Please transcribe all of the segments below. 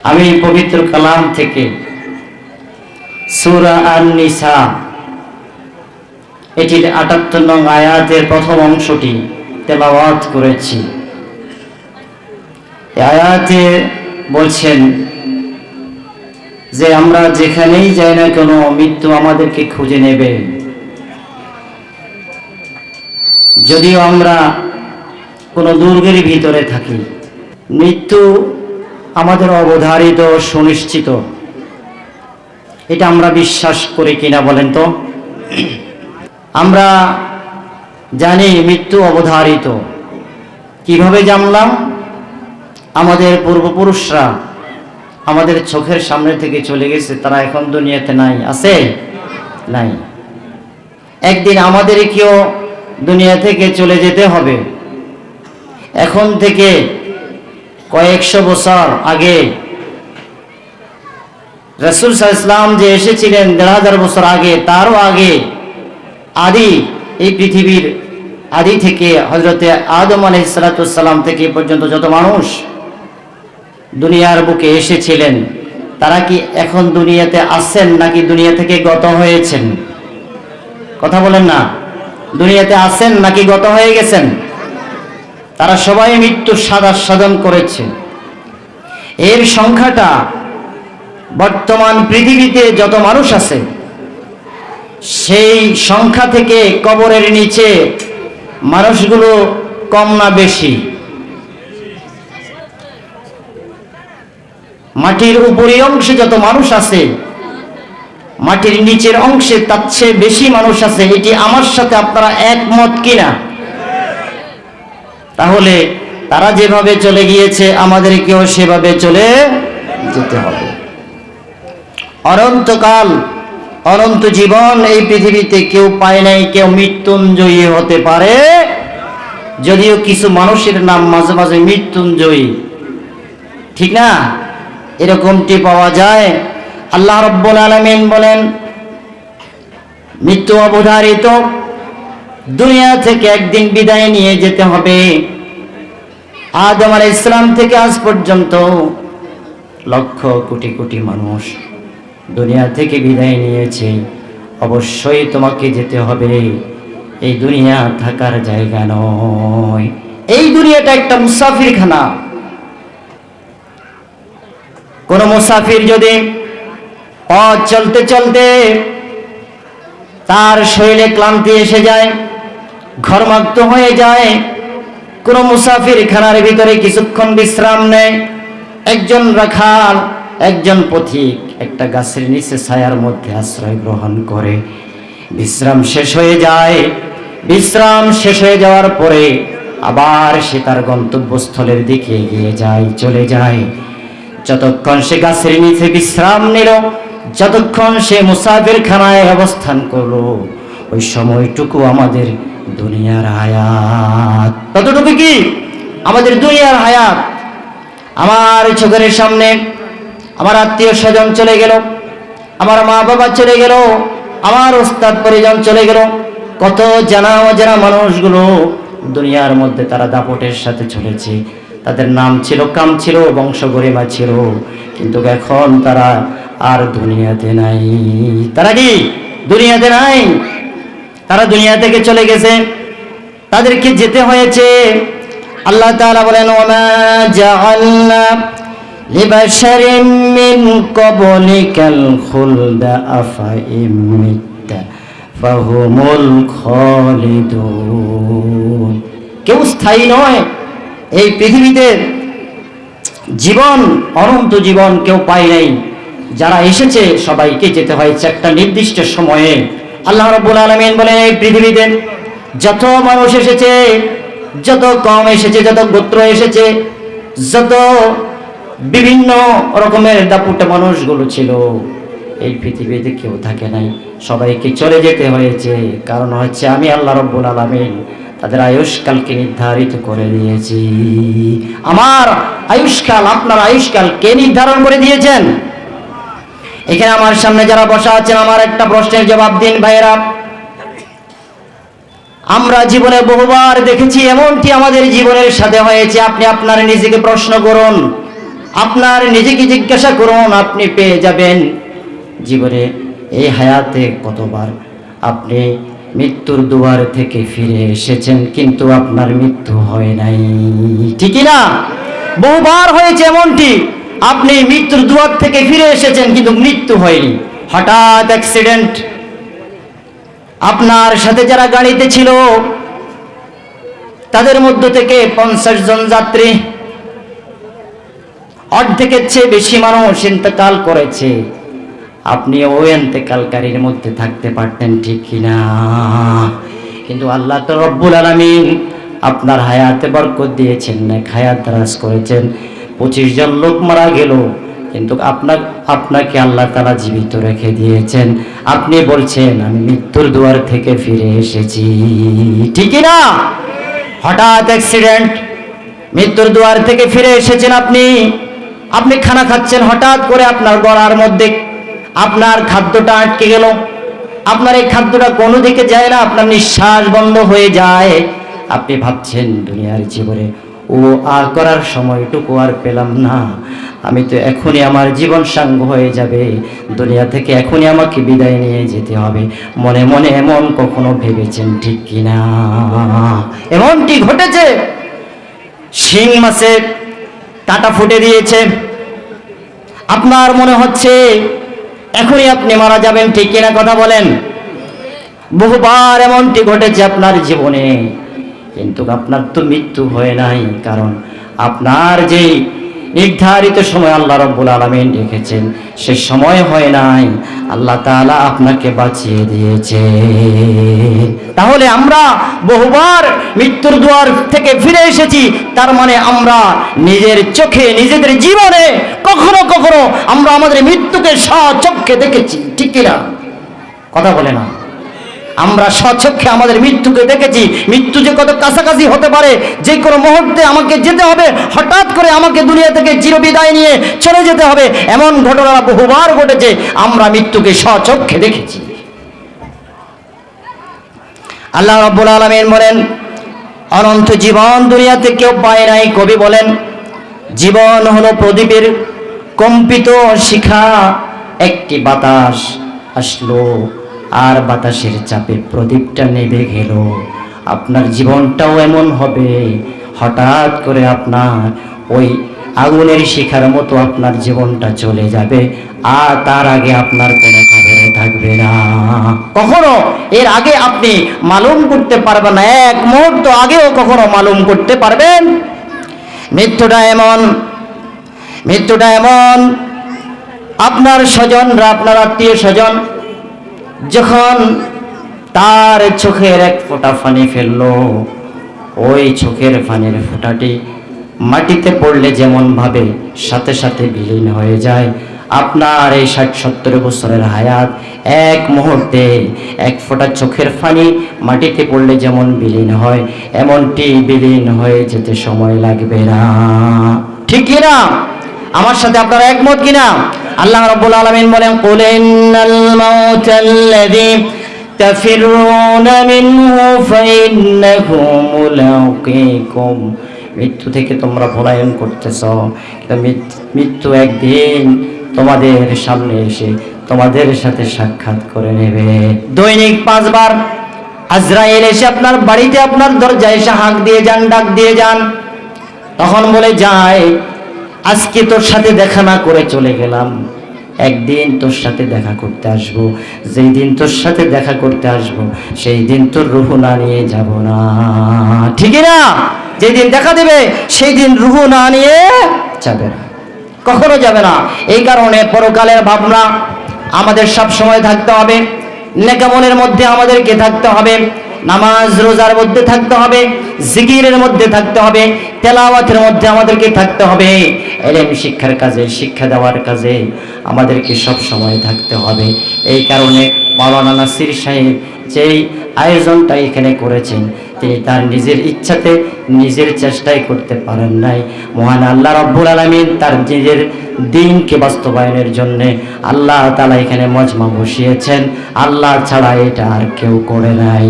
আমি পবিত্র কালাম থেকে সূরা আন-নিসা এটির ৭৮ নং আয়াতের প্রথম অংশটি তেলাওয়াত করেছি। এই আয়াতে বলছেন যে আমরা যেখানেই যাই না কেন মৃত্যু আমাদেরকে খুঁজে নেবে। যদিও আমরা কোনো দুর্গের ভিতরে থাকি, মৃত্যু আমাদের অবধারিত, সুনিশ্চিত। এটা আমরা বিশ্বাস করি কিনা বলেন তো? আমরা জানি মৃত্যু অবধারিত। কিভাবে জানলাম? আমাদের পূর্বপুরুষরা আমাদের চোখের সামনে থেকে চলে গেছে, তারা এখন দুনিয়াতে নাই। আছে? নাই। একদিন আমাদেরকেও দুনিয়া থেকে চলে যেতে হবে। এখন থেকে কয়েকশো বছর আগে রাসূল সাল্লাল্লাহু আলাইহি ওয়াসাল্লাম যে এসেছিলেন ১৫০০ বছর আগে, তারও আগে আদি, এই পৃথিবীর আদি থেকে হযরতে আদম আলাইহিস সালাম থেকে পর্যন্ত যত মানুষ দুনিয়ার বুকে এসেছিলেন, তারা কি এখন দুনিয়াতে আছেন নাকি দুনিয়া থেকে গত হয়েছেন? কথা বলেন না। দুনিয়াতে আছেন নাকি গত হয়ে গেছেন? তারা সবাই মৃত্যুর সাধন করেছে। এর সংখ্যাটা বর্তমান পৃথিবীতে যত মানুষ আছে সেই সংখ্যা থেকে কবরের নিচে মানুষগুলো কম না বেশি? মাটির উপরের অংশে যত মানুষ আছে, মাটির নিচের অংশে তার চেয়ে বেশি মানুষ আছে। এটি আমার সাথে আপনারা একমত কিনা? তাহলে তারা যেভাবে চলে গিয়েছে আমাদেরকেও সেভাবে চলে যেতে হবে। অনন্তকাল, অনন্ত জীবন এই পৃথিবীতে কেউ পায় নাই। কেউ মৃত্যুঞ্জয়ী হতে পারে, যদিও কিছু মানুষের নাম মাঝে মাঝে মৃত্যুঞ্জয়ী, ঠিক না? এরকমটি পাওয়া যায়। আল্লাহ রাব্বুল আলামিন বলেন মৃত্যু অবধারিত, দুনিয়া থেকে একদিন বিদায় নিয়ে যেতে হবে। আদম আলাইহিস সালাম থেকে আজ পর্যন্ত লক্ষ কোটি কোটি মানুষ দুনিয়া থেকে বিদায় নিয়েছে। অবশ্যই তোমাকে যেতে হবে। এই দুনিয়া থাকার জায়গা নয়। এই দুনিয়াটা একটা মুসাফিরখানা। কোন মুসাফির যদি পথ চলতে চলতে তার শরীরে ক্লান্তি এসে যায়, ঘর্মাক্ত হয়ে যায়, কোন মুসাফির খানার ভিতরে কিছুক্ষণ বিশ্রাম নেয়, একজন রাখাল, একজন পথিক একটা গাছের নিচে ছায়ার মধ্যে আশ্রয় গ্রহণ করে, বিশ্রাম শেষ হয়ে যায়। বিশ্রাম শেষ হয়ে যাওয়ার পরে আবার সে তার গন্তব্যস্থলের দিকে এগিয়ে যায়, চলে যায়। যতক্ষণ সে গাছের নিচে বিশ্রাম নিল, যতক্ষণ সে মুসাফির খানায় অবস্থান করলো, ওই সময়টুকু আমাদের দুনিয়ার হায়াত। ততটুকু কি আমাদের দুনিয়ার হায়াত? আমার চোখের সামনে আমার আত্মীয় স্বজন চলে গেল, আমার মা বাবা চলে গেল, আমার ওস্তাদ পরিজন চলে গেল, কত জানা অজানা মানুষগুলো দুনিয়ার মধ্যে তারা দাপটের সাথে চলেছে। তাদের নাম ছিল, কাম ছিল, বংশ গরিমা ছিল, কিন্তু এখন তারা আর দুনিয়াতে নাই। তারা কি দুনিয়াতে নাই? তারা দুনিয়া থেকে চলে গেছে, তাদেরকে যেতে হয়েছে। আল্লাহ তাআলা বলেন ওয়ামা জাআলনা লিবাশারিন মিন ক্বাবলিকাল খুলদা আফা ইমিত্তা ফাহুমুল খালিদুন। কেউ স্থায়ী নয়। এই পৃথিবীতে জীবন, অনন্ত জীবন কেউ পায় নাই। যারা এসেছে সবাইকে যেতে হয়েছে একটা নির্দিষ্ট সময়ে। আল্লাহ রাব্বুল আলামিন বলেন এই পৃথিবীতে যত মানুষ এসেছে, যত কম এসেছে, যত গোত্র এসেছে, যত বিভিন্ন রকমের দাপুটে মানুষগুলো ছিল, এই পৃথিবীতে কেউ থাকে নাই। সবাইকে চলে যেতে হয়েছে। কারণ হচ্ছে আমি আল্লাহ রাব্বুল আলামিন তাদের আয়ুষ্কালকে নির্ধারিত করে দিয়েছি। আমার আয়ুষ্কাল, আপনার আয়ুষ্কাল কে নির্ধারণ করে দিয়েছেন? এখানে আমার সামনে যারা বসা আছেন, আমার একটা প্রশ্নের জবাব দিন ভাইয়েরা। আমরা জীবনে বহুবার দেখেছি, এমনটি আমাদের জীবনের সাথে হয়েছে। আপনি আপনার নিজেকে প্রশ্ন করুন, আপনার নিজেকে জিজ্ঞাসা করুন, আপনি পেয়ে যাবেন। জীবনে এই হায়াতে কতবার আপনি মৃত্যুর দুয়ার থেকে ফিরে এসেছেন, কিন্তু আপনার মৃত্যু হয় নাই, ঠিকই না? বহুবার হয়েছে এমনটি, আপনি মৃত্যুর দুয়ার থেকে ফিরে এসেছেন কিন্তু মৃত্যু হয়নি। হঠাৎ অ্যাক্সিডেন্ট, আপনার সাথে যারা গাড়িতে ছিল তাদের মধ্য থেকে 50 জন যাত্রী, অর্ধেকের চেয়ে বেশি মানুষ ইন্তেকাল করেছে, আপনি ওই ইন্তেকালকারীর মধ্যে থাকতে পারতেন, ঠিক কিনা? কিন্তু আল্লাহ তো রব্বুল আলামিন আপনার হায়াতে বরকত দিয়েছেন, নেক হায়াত দারাজ করেছেন। 25 জন লোক মারা গেল, কিন্তু আপনাকে আল্লাহ তাআলা জীবিত রেখে দিয়েছেন। আপনি বলছেন আমি মৃত্যুর দুয়ার থেকে ফিরে এসেছি, ঠিক না? হঠাৎ অ্যাক্সিডেন্ট, মৃত্যুর দুয়ার থেকে ফিরে এসেছেন আপনি খানা খাচ্ছেন, হঠাৎ করে আপনার গলার মধ্যে আপনার খাদ্যটা আটকে গেল। আপনার এই খাদ্যটা কোনো দিকে যায় না, আপনার নিঃশ্বাস বন্ধ হয়ে যায়। আপনি ভাবছেন দুনিয়ার জীবনে ও আর করার সময়টুকু আর পেলাম না, আমি তো এখনই আমার জীবন সাঙ্গ হয়ে যাবে, দুনিয়া থেকে এখনই আমাকে বিদায় নিয়ে যেতে হবে। মনে মনে এমন কখনো ভেবেছেন, ঠিক কিনা? এমনটি ঘটেছে, শিং মাছে কাঁটা ফুটে দিয়েছে, আপনার মনে হচ্ছে এখনই আপনি মারা যাবেন, ঠিক কিনা? কথা বলেন। বহুবার এমনটি ঘটেছে আপনার জীবনে, কিন্তু আপনার তো মৃত্যু হয় নাই, কারণ আপনার যে নির্ধারিত সময় আল্লাহ রাব্বুল আলামিন রেখেছেন সে সময় হয় নাই, আল্লাহ তাআলা আপনাকে বাঁচিয়ে দিয়েছে। তাহলে আমরা বহুবার মৃত্যুর দুয়ার থেকে ফিরে এসেছি, তার মানে আমরা নিজের চোখে নিজেদের জীবনে কখনো কখনো আমরা আমাদের মৃত্যুকে স্বচক্ষে দেখেছি, ঠিক কিনা? কথা বলে না? আমরা স্বচক্ষে আমাদের মৃত্যুকে দেখেছি। মৃত্যু যে কত কাছাকাছি হতে পারে, যে কোনো মুহূর্তে আমাকে যেতে হবে, হঠাৎ করে আমাকে দুনিয়া থেকে চিরবিদায় নিয়ে চলে যেতে হবে, এমন ঘটনা বহুবার ঘটেছে, আমরা মৃত্যুকে স্বচক্ষে দেখেছি। আল্লাহ রাব্বুল আলামিন বলেন অনন্ত জীবন দুনিয়াতে কেউ পায় নাই। কবি বলেন জীবন হলো প্রদীপের কম্পিত শিখা, একটি বাতাস আসলো আর বাতাসের চাপে প্রদীপটা নেভে গেল। আপনার জীবনটাও এমন হবে, হঠাৎ করে আপনার ওই আগুনের শিখার মতো আপনার জীবনটা চলে যাবে, আর তার আগে আপনার কোনো খবর থাকবে না। কখনো এর আগে আপনি মালুম করতে পারবেন না, এক মুহূর্ত আগেও কখনো মালুম করতে পারবেন। মৃত্যুটা এমন আপনার স্বজনরা, আপনার আত্মীয় স্বজন যখন তার চোখের এক ফোঁটা পানি ফেললো, ওই চোখের পানির ফোঁটাটি মাটিতে পড়লে যেমন ভাবে সাথে সাথে বিলীন হয়ে যায়, আপনার এই 60-70 বছরের হায়াত এক মুহূর্তে এক ফোঁটা চোখের পানি মাটিতে পড়লে যেমন বিলীন হয়, এমনটি বিলীন হয়ে যেতে সময় লাগবে না, ঠিক কিনা? আমার সাথে আপনারা একমত কিনা? আল্লাহ রাব্বুল আলামিন বলেন কুল ইন্নাল মাউতাল্লাযী তাফিরুনা মিনহু ফাইন্নাহু মুলাকীকুম। মৃত্যু থেকে তোমরা পলায়ন করতেছ, মৃত্যু একদিন তোমাদের সামনে এসে তোমাদের সাথে সাক্ষাৎ করে নেবে। দৈনিক 5 বার আজরাইল এসে আপনার বাড়িতে আপনার দরজায় এসে হাঁক দিয়ে যান, ডাক দিয়ে যান, তখন বলে যায় আজকে তোর সাথে দেখা না করে চলে গেলাম, একদিন তোর সাথে দেখা করতে আসবো, যেই দিন তোর সাথে দেখা করতে আসবো সেই দিন তোর রূহ না নিয়ে যাব না, ঠিক না? যেদিন দেখা দেবে সেই দিন রূহ না নিয়ে যাবে না, কখনো যাবে না। এই কারণে পরকালের ভাবনা আমাদের সব সময় থাকতে হবে, নেকামলের মধ্যে আমাদেরকে থাকতে হবে, নামাজ রোজার মধ্যে থাকতে হবে, জিকিরের মধ্যে থাকতে হবে, তেলাওয়াতের মধ্যে আমাদেরকে থাকতে হবে, ইলম শিক্ষার কাজে, শিক্ষা দেওয়ার কাজে আমাদেরকে সব সময় থাকতে হবে। এই কারণে মাওলানা নাসির সাহেব যেই আয়োজনটা এখানে করেছেন তিনি তার নিজের ইচ্ছাতে নিজের চেষ্টায় করতে পারেন নাই, মহান আল্লাহ রাব্বুল আলামিন তার নিজের দ্বীনকে বাস্তবায়নের জন্য আল্লাহ তাআলা এখানে মজমা বসিয়েছেন। আল্লাহ ছাড়া এটা আর কেউ করে নাই,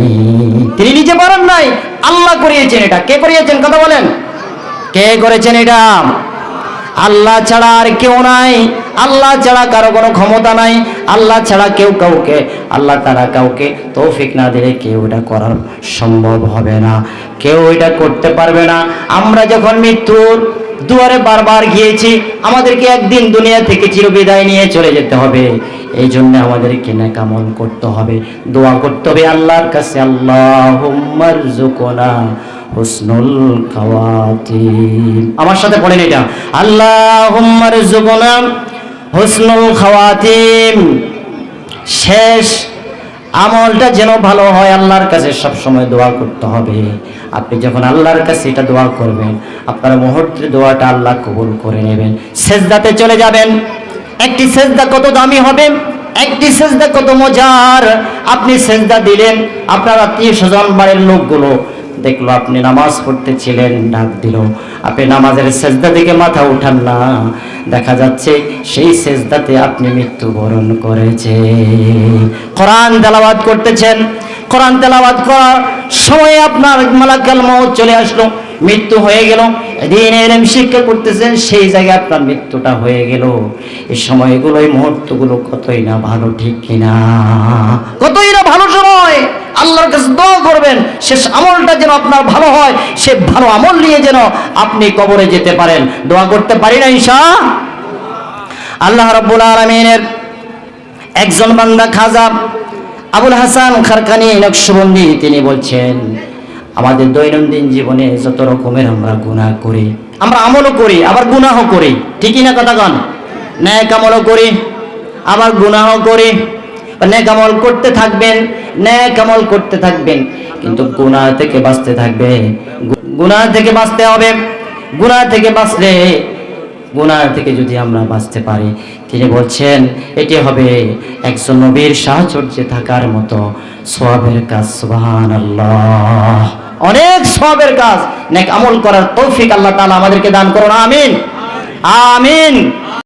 তিনি নিজে পারেন নাই, আল্লাহ করিয়েছেন। এটা কে করিয়েছেন? কথা বলেন, কে করেছেন? এটা আল্লাহ ছাড়া আর কেউ নাই, আল্লাহ ছাড়া কারো কোনো ক্ষমতা নাই, আল্লাহ ছাড়া কেউ কাউকে, আল্লাহ তারা কাউকে তৌফিক না দিলে কেউ এটা করার সম্ভব হবে না, কেউ এটা করতে পারবে না। আমরা যখন মৃত্যুর দুয়ারে বারবার গিয়েছি, আমাদেরকে একদিন দুনিয়া থেকে চিরবিদায় নিয়ে চলে যেতে হবে। এই জন্য আমাদেরকে নেক আমল করতে হবে, দোয়া করতে হবে আল্লাহর কাছে, আল্লাহুম্মা রযুকনা হুসনুল খাওয়াতিম। আমার সাথে পড়েন এটা, আল্লাহুম্মা রযুকনা হুসনুল খাওয়াতিম। শেষ আমলটা যেন ভালো হয়, আল্লাহর কাছে সব সময় দোয়া করতে হবে। আপনি যখন আল্লাহর কাছে এটা দোয়া করবেন, আপনার মুহূর্তের দোয়াটা আল্লাহ কবুল করে নেবেন। সেজদাতে চলে যাবেন। একটি সেজদা কত দামি হবে, একটি সেজদা কত মজার। আপনি সেজদা দিলেন, আপনার আত্মীয় স্বজন বাড়ির লোকগুলো দেখলো আপনি নামাজ পড়তেছিলেন, ডাক দিল, আপনি নামাজের সেজদা থেকে মাথা উঠান না, দেখা যাচ্ছে সেই সেজদাতে আপনি মৃত্যুবরণ করেছেন। কোরআন তেলাওয়াত করতেছেন, কোরআন তেলাওয়াত করার সময় আপনার মালাকুল মউত চলে আসলো, মৃত্যু হয়ে গেল। দিন ইলম শিক্ষা করতেছেন, সেই জায়গায় আপনার মৃত্যুটা হয়ে গেল। এই সময়গুলো, এই মুহূর্তগুলো কতই না ভালো, ঠিক কিনা? কতই না ভালো সময়। আল্লাহর কাছে দোয়া করবেন শেষ আমলটা যেন আপনার ভালো হয়, সে ভালো আমল নিয়ে যেন আপনি কবরে যেতে পারেন। দোয়া করতে পারি না ইনশাআল্লাহ? আল্লাহ রাব্বুল আলামিনের একজন বান্দা খাজা আবুল হাসান খারকানি নকশবন্দি, তিনি বলছেন, আমাদের দৈনন্দিন জীবনে যত রকমের আমরা গুনাহ করি, আমরা আমলও করি আবার গুনাহও করি, ঠিকই না কথা কন? নেক আমলও করি আবার গুনাহও করি। নেক আমল করতে থাকবেন, নেক আমল করতে থাকবেন, কিন্তু গুনাহ থেকে বাঁচতে থাকবে, গুনাহ থেকে বাঁচতে হবে। গুনাহ থেকে বাঁচলে, গুনাহ থেকে যদি আমরা বাঁচতে পারি, তিনি বলছেন এটি হবে একজন নবীর সাহচর্যে থাকার মতো সওয়াবের কাজ। সুবহানাল্লাহ, অনেক সওয়াবের কাজ। নেক আমল করার তৌফিক আল্লাহ তাআলা আমাদেরকে দান করুন, আমিন আমিন।